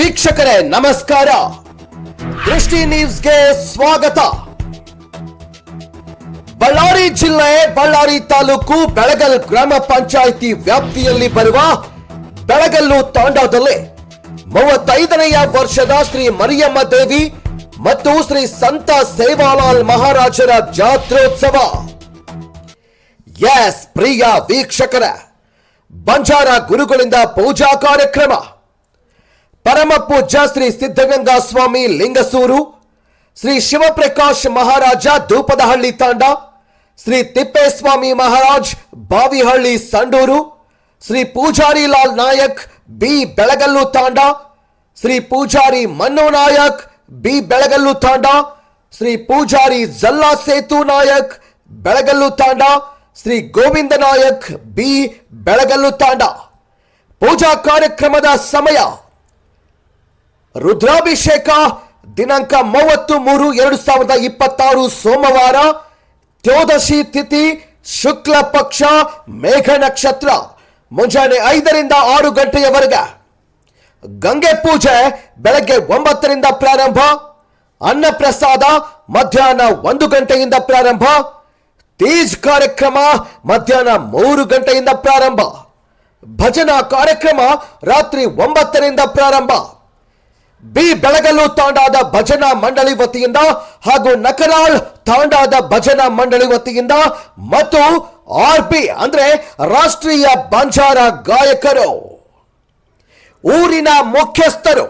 ವೀಕ್ಷಕರೇ ನಮಸ್ಕಾರ. ದೃಷ್ಟಿ ನ್ಯೂಸ್ಗೆ ಸ್ವಾಗತ. ಬಳ್ಳಾರಿ ಜಿಲ್ಲೆ ಬಳ್ಳಾರಿ ತಾಲೂಕು ಬೆಳಗಲ್ ಗ್ರಾಮ ಪಂಚಾಯಿತಿ ವ್ಯಾಪ್ತಿಯಲ್ಲಿ ಬರುವ ಬೆಳಗಲ್ಲು ತಾಂಡಾದಲ್ಲಿ 35ನೆಯ ವರ್ಷದ ಶ್ರೀ ಮರಿಯಮ್ಮ ದೇವಿ ಮತ್ತು ಶ್ರೀ ಸಂತ ಸೇವಾಲಾಲ್ ಮಹಾರಾಜರ ಜಾತ್ರೋತ್ಸವ. ಎಸ್ ಪ್ರಿಯ ವೀಕ್ಷಕರ, ಬಂಜಾರ ಗುರುಗಳಿಂದ ಪೂಜಾ ಕಾರ್ಯಕ್ರಮ. ಪರಮ ಪೂಜ್ಯ ಶ್ರೀ ಸಿದ್ಧಗಂಗಾ ಸ್ವಾಮಿ ಲಿಂಗಸೂರು, ಶ್ರೀ ಶಿವಪ್ರಕಾಶ್ ಮಹಾರಾಜ ಧೂಪದಹಳ್ಳಿ ತಾಂಡ, ಶ್ರೀ ತಿಪ್ಪೇಸ್ವಾಮಿ ಮಹಾರಾಜ್ ಬಾವಿಹಳ್ಳಿ ಸಂಡೂರು, ಶ್ರೀ ಪೂಜಾರಿ ಲಾಲ್ ನಾಯಕ್ ಬಿ ಬೆಳಗಲ್ಲು ತಾಂಡ, ಶ್ರೀ ಪೂಜಾರಿ ಮನ್ನು ನಾಯಕ್ ಬಿ ಬೆಳಗಲ್ಲು ತಾಂಡ, ಶ್ರೀ ಪೂಜಾರಿ ಜಲ್ಲಾ ಸೇತು ನಾಯಕ್ ಬೆಳಗಲ್ಲು ತಾಂಡ, ಶ್ರೀ ಗೋವಿಂದ ನಾಯಕ್ ಬಿ ಬೆಳಗಲ್ಲು ತಾಂಡ. ಪೂಜಾ ಕಾರ್ಯಕ್ರಮದ ಸಮಯ ರುದ್ರಾಭಿಷೇಕ ದಿನಾಂಕ 30/3/2026 ಸೋಮವಾರ, ತ್ಯೋದಶಿ ತಿಥಿ, ಶುಕ್ಲ ಪಕ್ಷ, ಮೇಘ ನಕ್ಷತ್ರ, ಮುಂಜಾನೆ 5ರಿಂದ 6 ಗಂಟೆಯವರೆಗೆ. ಗಂಗೆ ಪೂಜೆ ಬೆಳಗ್ಗೆ 9ರಿಂದ ಪ್ರಾರಂಭ. ಅನ್ನ ಪ್ರಸಾದ ಮಧ್ಯಾಹ್ನ 1 ಗಂಟೆಯಿಂದ ಪ್ರಾರಂಭ. ತೀಜ್ ಕಾರ್ಯಕ್ರಮ ಮಧ್ಯಾಹ್ನ 3 ಗಂಟೆಯಿಂದ ಪ್ರಾರಂಭ. ಭಜನಾ ಕಾರ್ಯಕ್ರಮ ರಾತ್ರಿ 9ರಿಂದ ಪ್ರಾರಂಭ. ಬಿ ಬೆಳಗಲ್ಲು ತಾಂಡಾದ ಭಜನಾ ಮಂಡಳಿ ವತಿಯಿಂದ ಹಾಗೂ ನಕರಾಳ್ ತಾಂಡಾದ ಭಜನಾ ಮಂಡಳಿ ವತಿಯಿಂದ ಮತ್ತು RB ಅಂದ್ರೆ ರಾಷ್ಟ್ರೀಯ ಬಂಜಾರ ಗಾಯಕರು, ಊರಿನ ಮುಖ್ಯಸ್ಥರು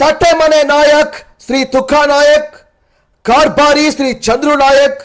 ತಟ್ಟೆಮನೆ ನಾಯಕ್ ಶ್ರೀ ತುಖಾ ನಾಯಕ್, ಕಾರ್ಬಾರಿ ಶ್ರೀ ಚಂದ್ರು ನಾಯಕ್,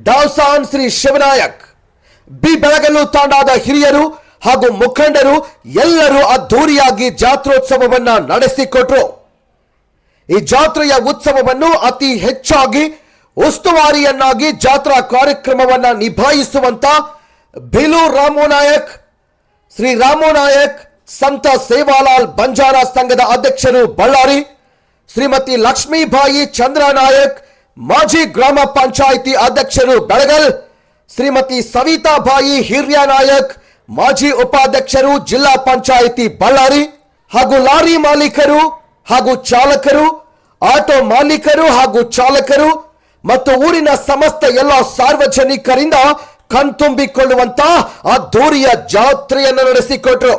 ಡಾವ್ಸಾನ್ ಶ್ರೀ ಶಿವನಾಯಕ್, ಬಿ ಬೆಳಗಲ್ಲು ತಾಂಡಾದ ಹಿರಿಯರು ಹಾಗೂ ಮುಖಂಡರು ಎಲ್ಲರೂ ಅದ್ಧೂರಿಯಾಗಿ ಜಾತ್ರೋತ್ಸವವನ್ನ ನಡೆಸಿಕೊಟ್ರು. ಈ ಜಾತ್ರೆಯ ಉತ್ಸವವನ್ನು ಅತಿ ಹೆಚ್ಚಾಗಿ ಉಸ್ತುವಾರಿಯನ್ನಾಗಿ ಜಾತ್ರಾ ಕಾರ್ಯಕ್ರಮವನ್ನ ನಿಭಾಯಿಸುವಂತ ಬಿಲು ರಾಮು ನಾಯಕ್, ಶ್ರೀ ರಾಮು ನಾಯಕ್, ಸಂತ ಸೇವಾಲಾಲ್ ಬಂಜಾರ ಸಂಘದ ಅಧ್ಯಕ್ಷರು ಬಳ್ಳಾರಿ, ಶ್ರೀಮತಿ ಲಕ್ಷ್ಮೀಬಾಯಿ ಚಂದ್ರ ನಾಯಕ್, ಮಾಜಿ ಗ್ರಾಮ ಪಂಚಾಯಿತಿ ಅಧ್ಯಕ್ಷರು ಬೆಳಗಲ್, ಶ್ರೀಮತಿ ಸವಿತಾಬಾಯಿ ಹಿರಿಯ ನಾಯಕ್, ಮಾಜಿ ಉಪಾಧ್ಯಕ್ಷರು ಜಿಲ್ಲಾ ಪಂಚಾಯಿತಿ ಬಳ್ಳಾರಿ, ಹಾಗೂ ಲಾರಿ ಮಾಲೀಕರು ಹಾಗೂ ಚಾಲಕರು, ಆಟೋ ಮಾಲೀಕರು ಹಾಗೂ ಚಾಲಕರು ಮತ್ತು ಊರಿನ ಸಮಸ್ತ ಎಲ್ಲ ಸಾರ್ವಜನಿಕರಿಂದ ಕಣ್ತುಂಬಿಕೊಳ್ಳುವಂತ ಅದ್ಧೂರಿಯ ಜಾತ್ರೆಯನ್ನು ನಡೆಸಿಕೊಟ್ರು.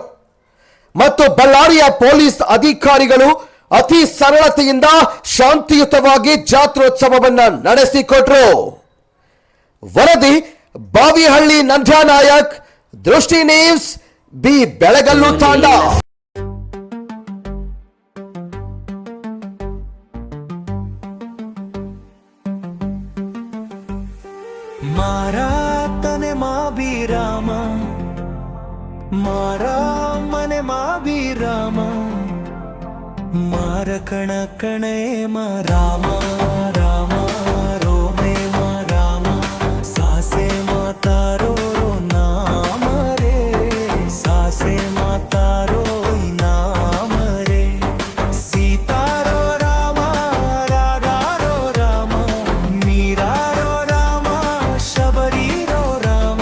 ಮತ್ತು ಬಳ್ಳಾರಿಯ ಪೊಲೀಸ್ ಅಧಿಕಾರಿಗಳು ಅತಿ ಸರಳತೆಯಿಂದ ಶಾಂತಿಯುತವಾಗಿ ಜಾತ್ರೋತ್ಸವವನ್ನ ನಡೆಸಿಕೊಟ್ರು. ವರದಿ ಬಾವಿಹಳ್ಳಿ ನಂದ್ಯಾ ನಾಯಕ್, ದೃಷ್ಟಿ ನ್ಯೂಸ್, ಬಿ ಬೆಳಗಲ್ಲು ತಾಂಡ. ಮಾರಾ ತನೆ ಮಾಬಿರಾಮ, ಮಾರಾ ಮನೆ ಮಾಬಿರಾಮ, ಮಾರ ಕಣ ಕಣೆ ರಾಮ ರಾಮ ರೋಮೆ ರಾಮ, ಸಾಸೆ ಮಾತಾರೋ ನಾಮ ರೇ, ಸಾಸೆ ಮಾತಾರೋ ನಾಮ ರೇ, ಸೀತಾರೋ ರಾಮ ರಾಧಾರೋ ರಾಮ, ಮೀರಾರೋ ರಾಮ ಶಬರೀರೋ ರಾಮ,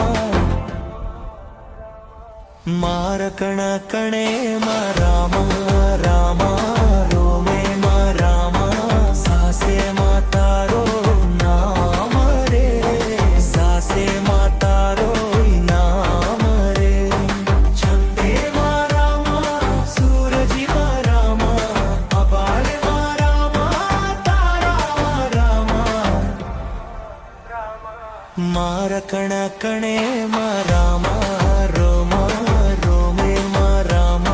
ಮಾರ ಕಣ ಕಣೆ ರಾಮ ರಾಮ ರೋಮೆ ರಾಮ, ಸಾಸೆ ಮಾತಾರೋ ನಾಮ ರೇ, ಸಾಸೆ ಮಾತಾರೋ ನಾಮ ರೇ, ಚಂದೆ ರಾಮ ಸೂರಜಿ ರಾಮ, ಅಬಾಳೆ ರಾಮ ತಾರಾ ರಾಮ, ಮಾರ ಕಣ ಕಣೆ ರಾಮ ರೋಮ ರೋಮೆ ರಾಮ,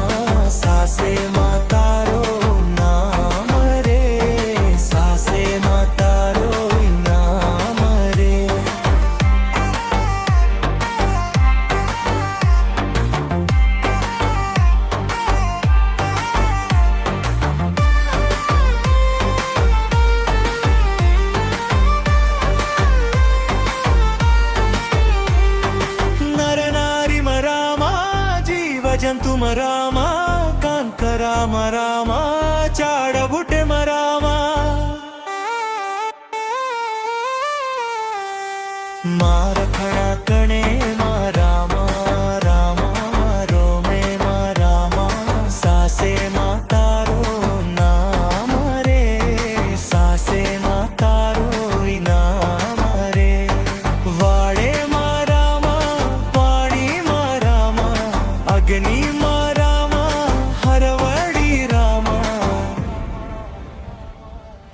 ಸಾಸೆ ಮಾತಾರೋ ನಾಮ ರೇ, ಸಾಸೆ ಮಾತಾರೋ ನಾಮ ರೇ. ನರನಾರಿ ಮರಾಮ, ಜೀವ ಜಂತು ಮರಾಮ, ಕಾಂಕರ ಮರಾಮ, ಚಾಡಬುಟೆ ಮರಾಮ, ಮಾರ ಕಣ ಕಣೆ ರಾಮ ರಾಮ ರೋಮೆ ರಾಮ, ಸಾಸೆ ಮಾತಾರೋ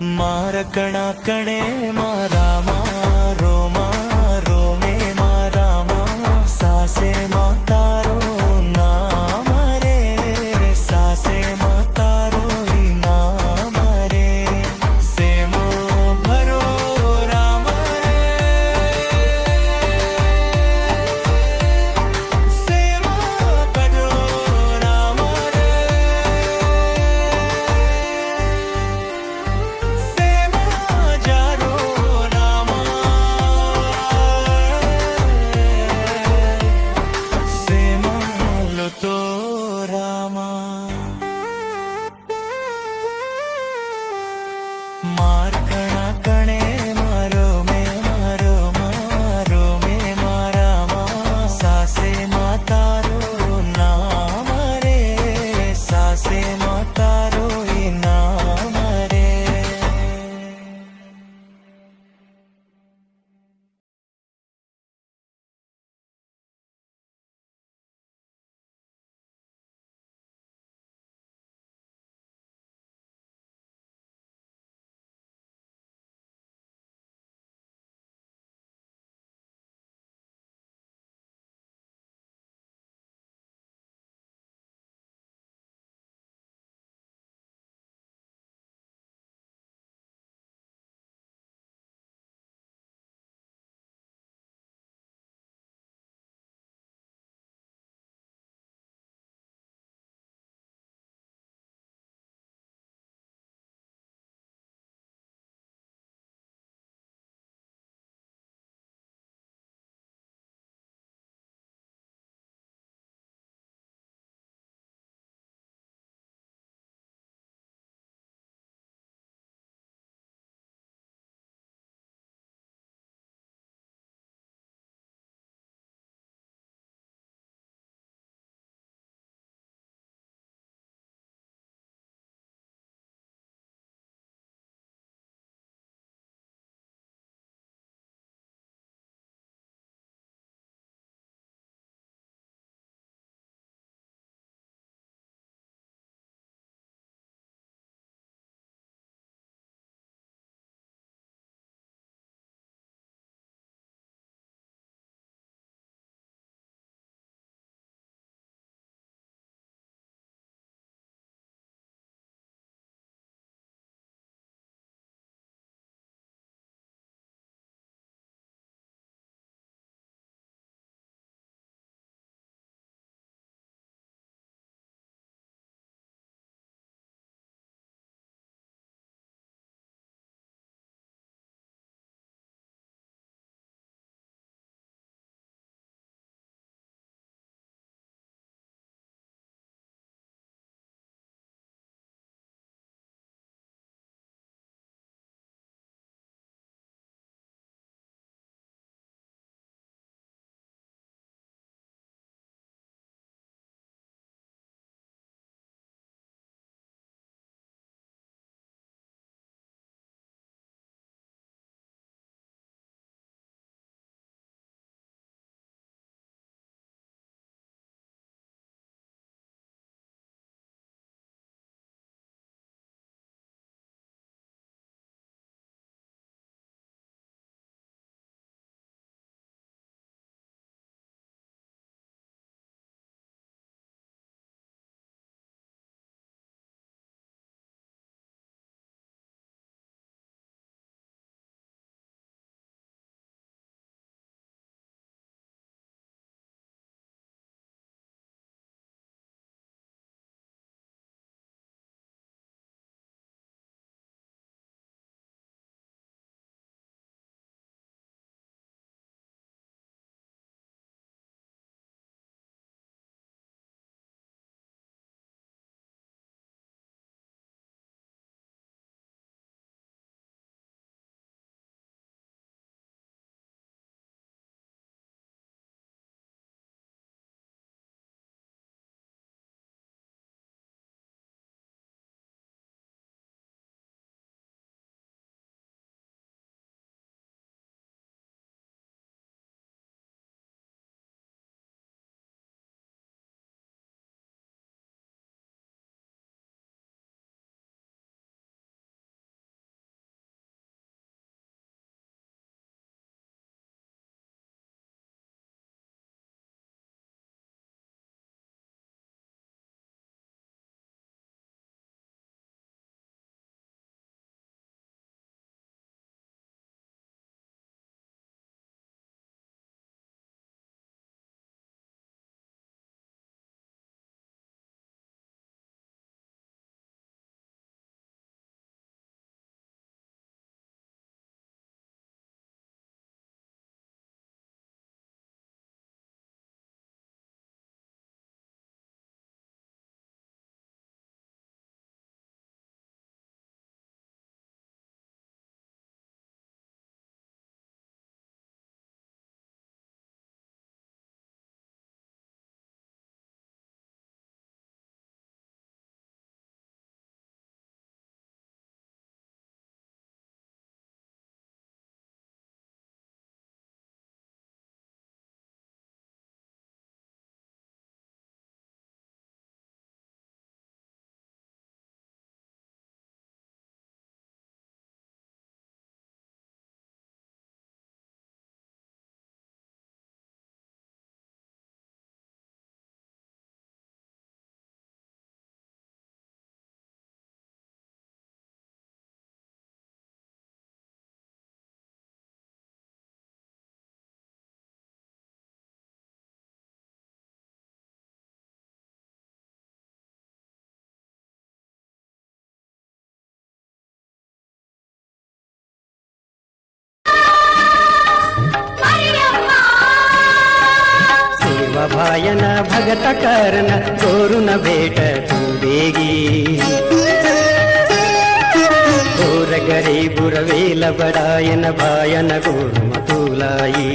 ಮಾರಕಣ ಕಣೆ ಮಾರಾಮ ರೋಮ ರೋಮೆ ಮಾರಾಮ ಸಾಸೆ ಮಾತಾರೋ ನಾಮರೆ ಸಾಸೆ ಮಾತಾರೋ ಈ ನಾಮರೆ ಸೇಮೋ ಭರೋ ರಾಮರೆ ಸೇಮೋ ಭರೋ ರಾಮರೆ ಸೇಮೋ ಜಾರೋ ರಾಮ ಸೇಮೋ ಲುತೋ ರಾಮ ಮಾರ್ಕಣ ಕಣೆ ಮಾರೋ ಮೇ ಮಾರೋ ಮಾರೋ ಮೇ ಮಾರಾಮ ಸಾಸೆ ಮಾತಾರೋ ನಾಮರೆ ಸಾಸೆ ಮಾತಾರೋ ಈ ನಾಮರೆ भायन भगत करन गोरुन भेट तू देगी गोर गरी बुरवेल बड़ायन भायन गोरु मतुलाई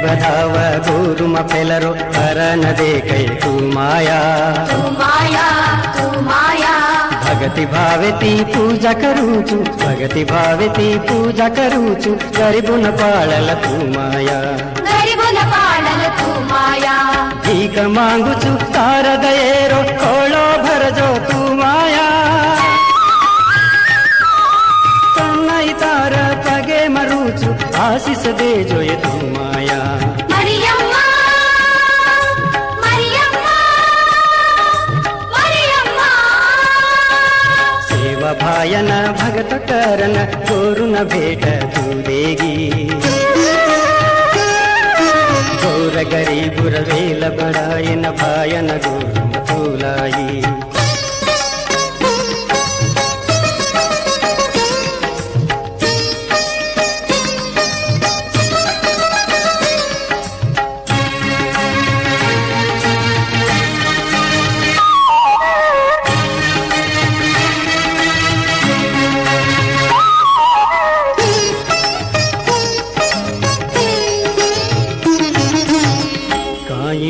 बधाव गुरुम पेलरो हरन दे कई तू माया भगति भावेती पूजा करूचु भगति भावेती पूजा करूचु गरीबुन पाळल तू माया भीख मांगुचु तार दयेरो कोळो भरजो तू माया तन्नई तार पगे मरूचु आशीष दे जो ये तू माया सेवा भायन भगत करन गोरुन भेट तू देगी गौर गरी बुरवेल बड़ायन भायन गोरु मतुलाई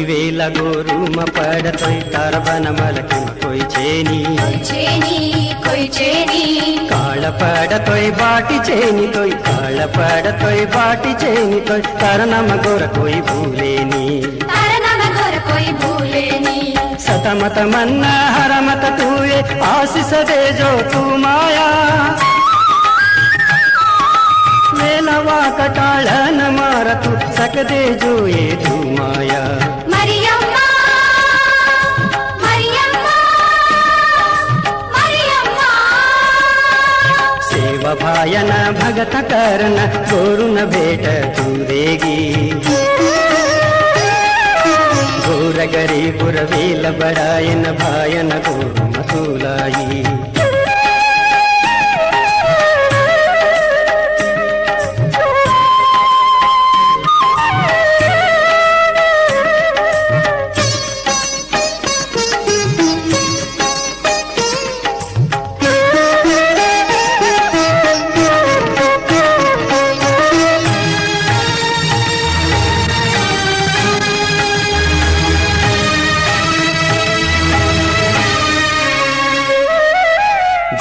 वेला गोरुम पड़तोय तार बन मलकिन कोई चेनी काळ पड़तोय बाटी चेनी तोय काळ पड़तोय बाटी चेनी तोय तार नम गोर कोई भूलेनी सतमत मन्न हरमत तूए आशीष दे जो तू माया वेलवा कटाळन मारतु सक दे जो ये तू माया सेवा भायन भगत करन गोरुन भेट तू देगी गोर गरी बुरवेल बड़ायन भायन गोरु मतुलाई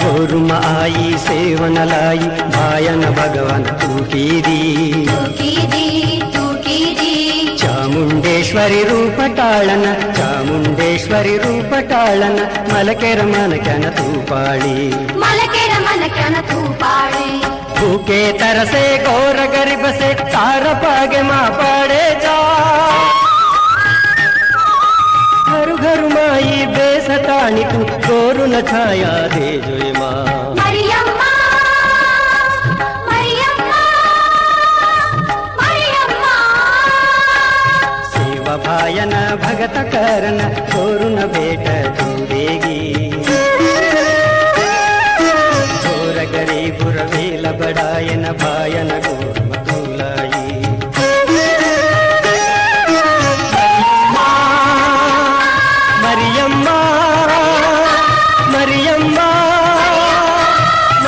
गोरुम आई सेवन लाई भायन भगवान तू की दी चामुंडेश्वरी रूप टाळन चामुंडेश्वरी रूप टाळन मलकेर मनकन तू पाळी भूखे तरसे गोर गरीब से तार पागे माँ पड़े जा घर घर माई बेसतानी तू गोरु न छाया दे जोय माँ सेवा भायन भगत करन गोरु न भेट तू देगी गोर गरी बुरवेल बड़ायन भायन गोरु